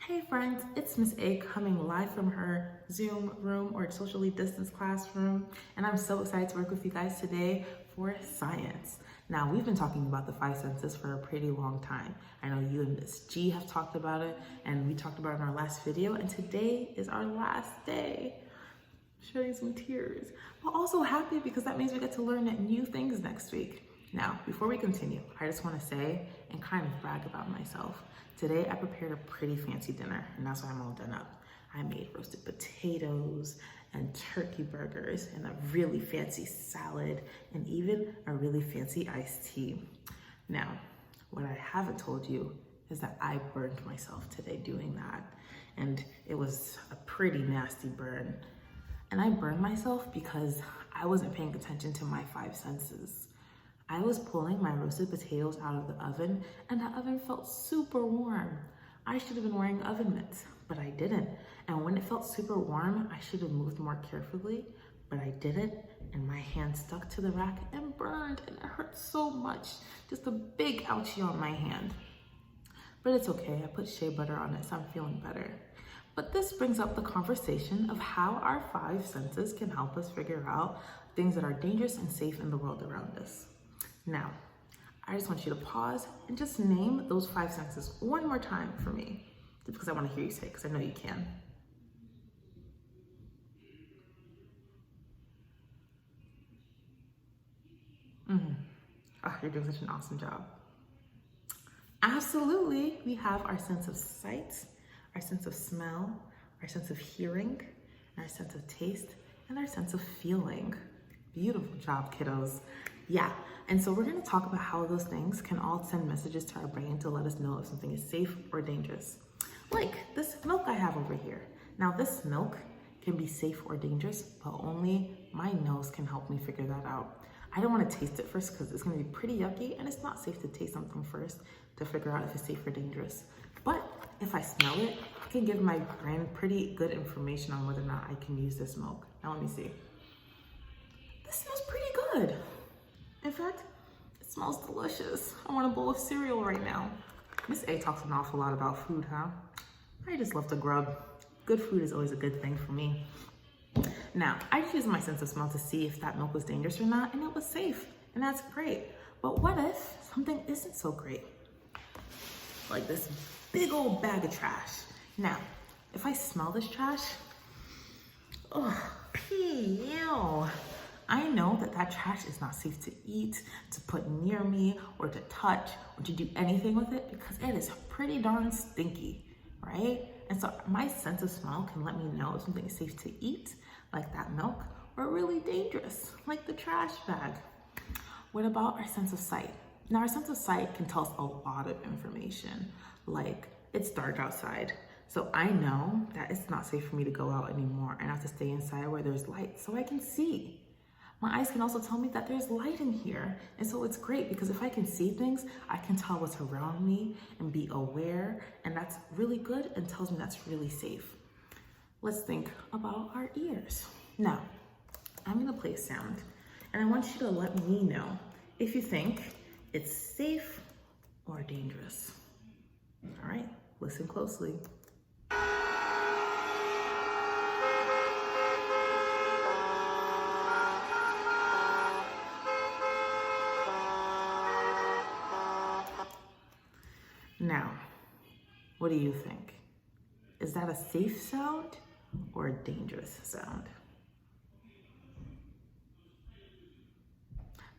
Hey friends, it's Miss A coming live from her Zoom room or socially distanced classroom, and I'm so excited to work with you guys today for science. Now, we've been talking about the five senses for a pretty long time. I know you and Miss G have talked about it, and we talked about it in our last video, and today is our last day. Shedding some tears, but also happy because that means we get to learn new things next week. Now, before we continue, I just want to say and kind of brag about myself. Today, I prepared a pretty fancy dinner, and that's why I'm all done up. I made roasted potatoes and turkey burgers and a really fancy salad and even a really fancy iced tea. Now, what I haven't told you is that I burned myself today doing that, and it was a pretty nasty burn. And I burned myself because I wasn't paying attention to my five senses. I was pulling my roasted potatoes out of the oven and the oven felt super warm. I should have been wearing oven mitts, but I didn't. And when it felt super warm, I should have moved more carefully, but I didn't. And my hand stuck to the rack and burned, and it hurt so much. Just a big ouchie on my hand. But it's okay, I put shea butter on it, so I'm feeling better. But this brings up the conversation of how our five senses can help us figure out things that are dangerous and safe in the world around us. Now, I just want you to pause and just name those five senses one more time for me, just because I want to hear you say it, because I know you can. Oh, you're doing such an awesome job. Absolutely, we have our sense of sight, our sense of smell, our sense of hearing, our sense of taste, and our sense of feeling. Beautiful job, kiddos. Yeah, and so we're gonna talk about how those things can all send messages to our brain to let us know if something is safe or dangerous. Like this milk I have over here. Now this milk can be safe or dangerous, but only my nose can help me figure that out. I don't wanna taste it first because it's gonna be pretty yucky and it's not safe to taste something first to figure out if it's safe or dangerous. But if I smell it, I can give my brain pretty good information on whether or not I can use this milk. Now let me see. This smells pretty good. In fact, it smells delicious. I want a bowl of cereal right now. Miss A talks an awful lot about food, huh? I just love to grub. Good food is always a good thing for me. Now, I just used my sense of smell to see if that milk was dangerous or not, and it was safe, and that's great. But what if something isn't so great? Like this big old bag of trash. Now, if I smell this trash, oh, ew. I know that that trash is not safe to eat, to put near me, or to touch, or to do anything with it because it is pretty darn stinky, right? And so my sense of smell can let me know if something is safe to eat, like that milk, or really dangerous, like the trash bag. What about our sense of sight? Now, our sense of sight can tell us a lot of information, like it's dark outside. So I know that it's not safe for me to go out anymore and I have to stay inside where there's light so I can see. My eyes can also tell me that there's light in here. And so it's great because if I can see things, I can tell what's around me and be aware. And that's really good and tells me that's really safe. Let's think about our ears. Now, I'm gonna play a sound and I want you to let me know if you think it's safe or dangerous. All right, listen closely. Now, what do you think? Is that a safe sound or a dangerous sound?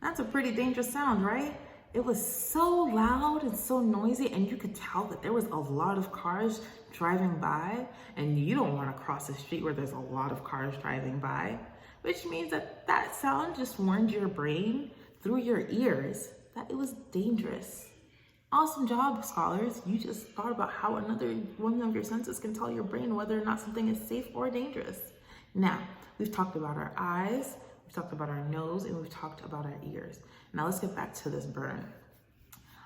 That's a pretty dangerous sound, right? It was so loud and so noisy, and you could tell that there was a lot of cars driving by, and you don't want to cross the street where there's a lot of cars driving by, which means that that sound just warned your brain through your ears that it was dangerous. Awesome job, scholars. You just thought about how another one of your senses can tell your brain whether or not something is safe or dangerous. Now, we've talked about our eyes, we've talked about our nose, and we've talked about our ears. Now let's get back to this burn.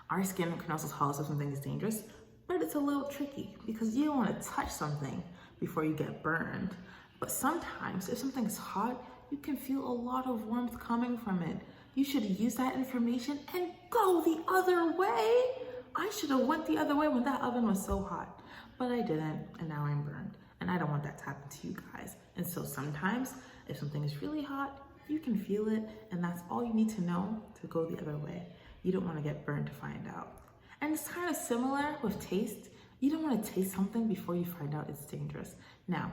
Our skin can also tell us if something is dangerous, but it's a little tricky because you don't want to touch something before you get burned. But sometimes if something is hot, you can feel a lot of warmth coming from it. You should use that information and go the other way. I should have went the other way when that oven was so hot. but I didn't, and now I'm burned. And I don't want that to happen to you guys. And so sometimes if something is really hot, you can feel it, and that's all you need to know to go the other way. You don't want to get burned to find out. And it's kind of similar with taste. You don't want to taste something before you find out it's dangerous. Now,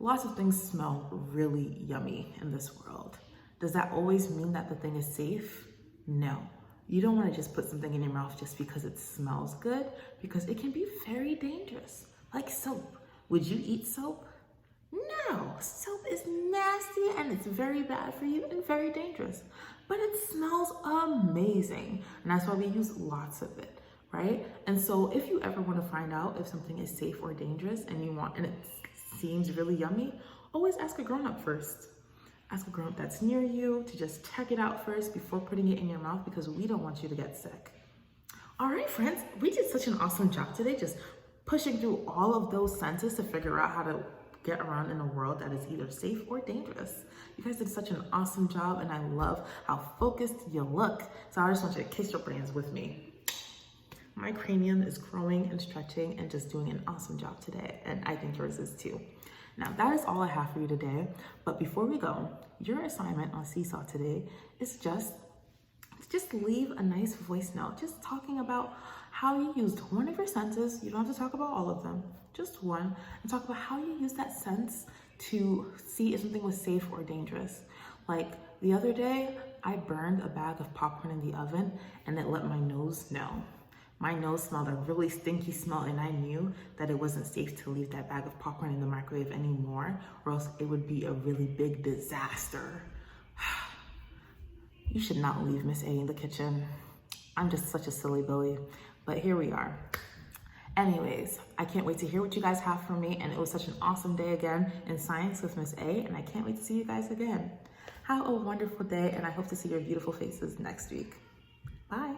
lots of things smell really yummy in this world. Does that always mean that the thing is safe? No. You don't want to just put something in your mouth just because it smells good, because it can be very dangerous. Like soap. Would you eat soap? No. Soap is nasty and it's very bad for you and very dangerous. But it smells amazing. And that's why we use lots of it, right? And so if you ever want to find out if something is safe or dangerous and it seems really yummy, always ask a grown-up first. Ask a grown-up that's near you to just check it out first before putting it in your mouth, because we don't want you to get sick. All right, friends, we did such an awesome job today, just pushing through all of those senses to figure out how to get around in a world that is either safe or dangerous. You guys did such an awesome job, and I love how focused you look. So I just want you to kiss your brains with me. My cranium is growing and stretching and just doing an awesome job today, and I think yours is too. Now, that is all I have for you today. But before we go, your assignment on Seesaw today is just leave a nice voice note, just talking about how you used one of your senses. You don't have to talk about all of them, just one, and talk about how you use that sense to see if something was safe or dangerous. Like the other day, I burned a bag of popcorn in the oven and it let my nose know. My nose smelled a really stinky smell, and I knew that it wasn't safe to leave that bag of popcorn in the microwave anymore, or else it would be a really big disaster. You should not leave Miss A in the kitchen. I'm just such a silly Billy, but here we are. Anyways, I can't wait to hear what you guys have for me, and it was such an awesome day again in science with Miss A, and I can't wait to see you guys again. Have a wonderful day, and I hope to see your beautiful faces next week. Bye.